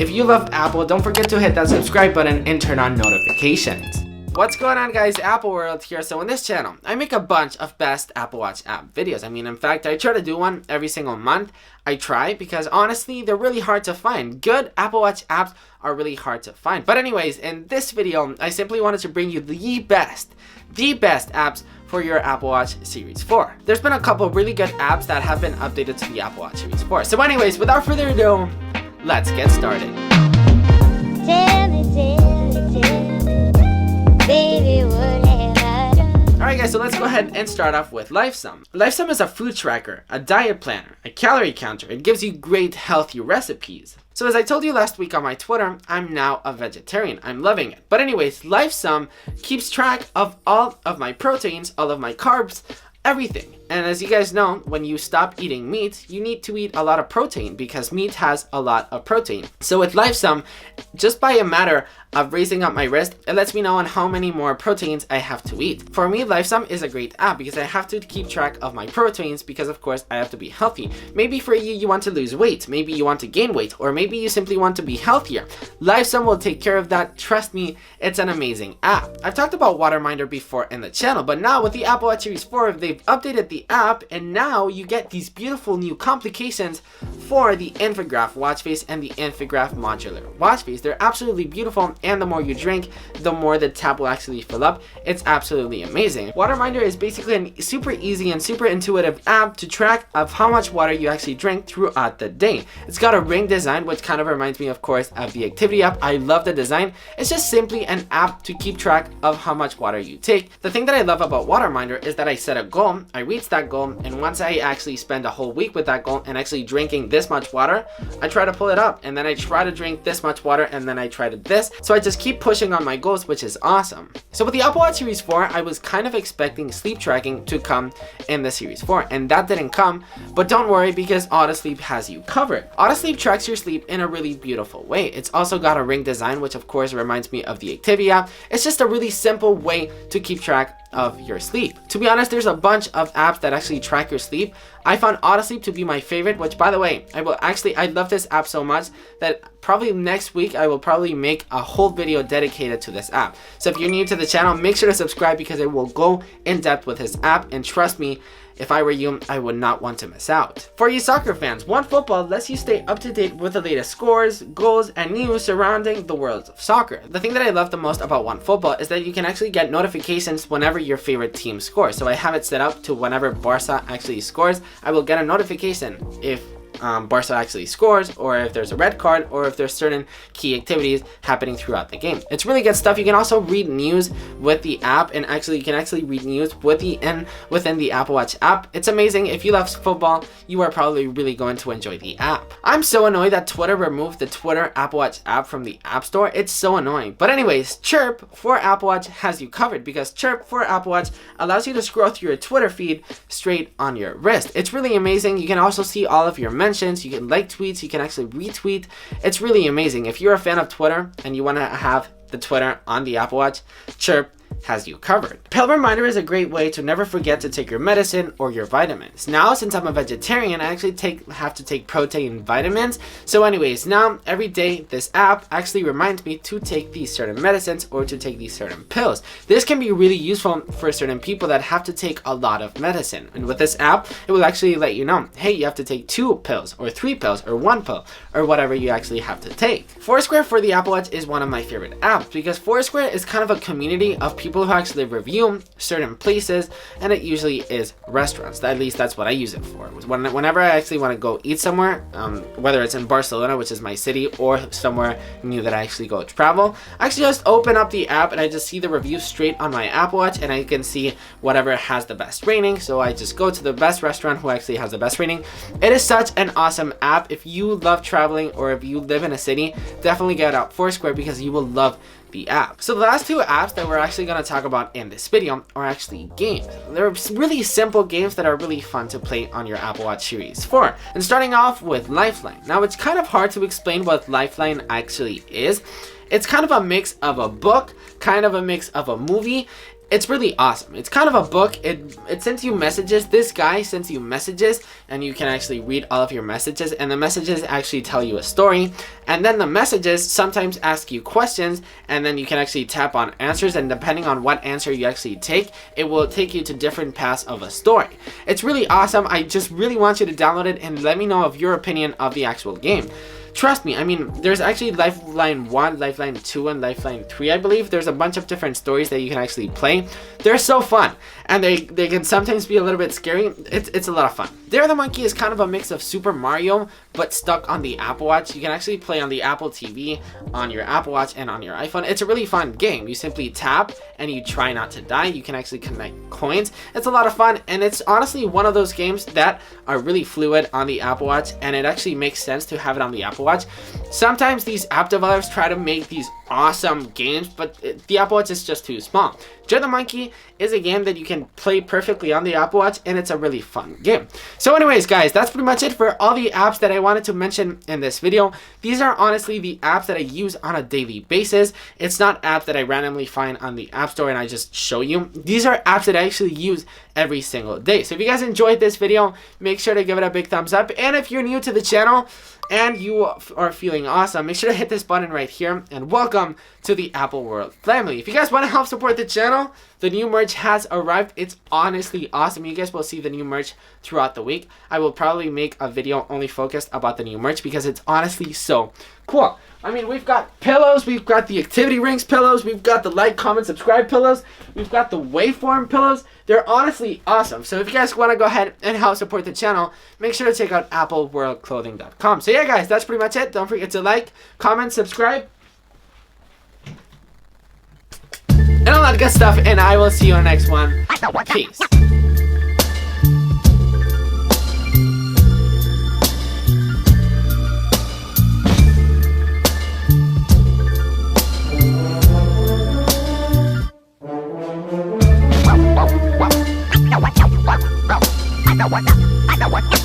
If you love Apple, don't forget to hit that subscribe button and turn on notifications. What's going on, guys? Apple World here. So in this channel, I make a bunch of best Apple Watch app videos. I mean, in fact, I try to do one every single month. I try because honestly, they're really hard to find. Good Apple Watch apps are really hard to find. But anyways, in this video, I simply wanted to bring you the best apps for your Apple Watch Series 4. There's been a couple really good apps that have been updated to the Apple Watch Series 4. So anyways, without further ado, let's get started. Tell me, baby, what have I done? Alright guys, so let's go ahead and start off with LifeSum. LifeSum is a food tracker, a diet planner, a calorie counter. It gives you great healthy recipes. So as I told you last week on my Twitter, I'm now a vegetarian. I'm loving it. But anyways, LifeSum keeps track of all of my proteins, all of my carbs, everything. And as you guys know, when you stop eating meat, you need to eat a lot of protein because meat has a lot of protein. So with LifeSum, just by a matter of raising up my wrist, it lets me know on how many more proteins I have to eat. For me, LifeSum is a great app because I have to keep track of my proteins because of course I have to be healthy. Maybe for you, you want to lose weight, maybe you want to gain weight, or maybe you simply want to be healthier. LifeSum will take care of that. Trust me, it's an amazing app. I've talked about Waterminder before in the channel, but now with the Apple Watch Series 4, they've updated the app and now you get these beautiful new complications for the infograph watch face and the infograph modular watch face. They're absolutely beautiful, and the more you drink, the more the tab will actually fill up. It's absolutely amazing. Waterminder is basically a super easy and super intuitive app to track of how much water you actually drink throughout the day. It's got a ring design, which kind of reminds me, of course, of the activity app. I love the design. It's just simply an app to keep track of how much water you take. The thing that I love about Waterminder is that I set a goal, I reach that goal, and once I actually spend a whole week with that goal and actually drinking this much water, I try to pull it up, and then I try to drink this much water, and then I try to this. So I just keep pushing on my goals, which is awesome. So with the Apple Watch Series 4, I was kind of expecting sleep tracking to come in the Series 4, and that didn't come, but don't worry because Autosleep has you covered. Autosleep tracks your sleep in a really beautiful way. It's also got a ring design, which of course reminds me of the activity app. It's just a really simple way to keep track of your sleep. To be honest, there's a bunch of apps that actually track your sleep. I found Autosleep to be my favorite, which by the way, I love this app so much that probably next week I will probably make a whole video dedicated to this app. So if you're new to the channel, make sure to subscribe because I will go in depth with this app, and trust me, if I were you, I would not want to miss out. For you soccer fans, OneFootball lets you stay up to date with the latest scores, goals, and news surrounding the world of soccer. The thing that I love the most about OneFootball is that you can actually get notifications whenever your favorite team scores. So I have it set up to whenever Barca actually scores, I will get a notification if Barca actually scores, or if there's a red card, or if there's certain key activities happening throughout the game. It's really good stuff. You can also read news with the app, and you can actually read news within the Apple Watch app. It's amazing. If you love football, you are probably really going to enjoy the app. I'm so annoyed that Twitter removed the Twitter Apple Watch app from the App Store. It's so annoying. But anyways, Chirp for Apple Watch has you covered because Chirp for Apple Watch allows you to scroll through your Twitter feed straight on your wrist. It's really amazing. You can also see all of your mentions. You can like tweets, you can actually retweet. It's really amazing. If you're a fan of Twitter and you want to have the Twitter on the Apple Watch, Chirp has you covered. Pill Reminder is a great way to never forget to take your medicine or your vitamins. Now, since I'm a vegetarian, I actually have to take protein vitamins. So anyways, now every day this app actually reminds me to take these certain medicines or to take these certain pills. This can be really useful for certain people that have to take a lot of medicine. And with this app, it will actually let you know, hey, you have to take 2 pills or 3 pills or 1 pill or whatever you actually have to take. Foursquare for the Apple Watch is one of my favorite apps because Foursquare is kind of a community of people who actually review certain places, and it usually is restaurants. At least that's what I use it for. Whenever I actually want to go eat somewhere, whether it's in Barcelona, which is my city, or somewhere new that I actually go travel, I actually just open up the app and I just see the reviews straight on my Apple Watch, and I can see whatever has the best rating. So I just go to the best restaurant who actually has the best rating. It is such an awesome app. If you love traveling or if you live in a city, definitely get out Foursquare because you will love the app. So the last 2 apps that we're actually going to talk about in this video are actually games. They're really simple games that are really fun to play on your Apple Watch Series 4. And starting off with Lifeline. Now it's kind of hard to explain what Lifeline actually is. It's kind of a mix of a book, kind of a mix of a movie. It's really awesome. It's kind of a book. It sends you messages. This guy sends you messages, and you can actually read all of your messages, and the messages actually tell you a story, and then the messages sometimes ask you questions, and then you can actually tap on answers, and depending on what answer you actually take, it will take you to different paths of a story. It's really awesome. I just really want you to download it and let me know of your opinion of the actual game. Trust me, I mean, there's actually Lifeline 1, Lifeline 2, and Lifeline 3, I believe. There's a bunch of different stories that you can actually play. They're so fun, and they can sometimes be a little bit scary. It's a lot of fun. Dare the Monkey is kind of a mix of Super Mario, but stuck on the Apple Watch. You can actually play on the Apple TV, on your Apple Watch, and on your iPhone. It's a really fun game. You simply tap, and you try not to die. You can actually collect coins. It's a lot of fun, and it's honestly one of those games that are really fluid on the Apple Watch, and it actually makes sense to have it on the Apple Watch. Sometimes these app developers try to make these awesome games, but the Apple Watch is just too small. Dare the Monkey is a game that you can play perfectly on the Apple Watch, and it's a really fun game. So anyways, guys, that's pretty much it for all the apps that I wanted to mention in this video. These are honestly the apps that I use on a daily basis. It's not apps that I randomly find on the App Store and I just show you. These are apps that I actually use every single day. So if you guys enjoyed this video, make sure to give it a big thumbs up. And if you're new to the channel and you are feeling awesome, make sure to hit this button right here, and welcome to the Apple World family. If you guys want to help support the channel, the new merch has arrived. It's honestly awesome. You guys will see the new merch throughout the week. I will probably make a video only focused about the new merch because it's honestly so cool. I mean, we've got pillows, we've got the activity rings pillows, we've got the like, comment, subscribe pillows, we've got the waveform pillows. They're honestly awesome. So if you guys want to go ahead and help support the channel, make sure to check out appleworldclothing.com. So yeah, guys, that's pretty much it. Don't forget to like, comment, subscribe, and all that good stuff, and I will see you on the next one. Peace. I know what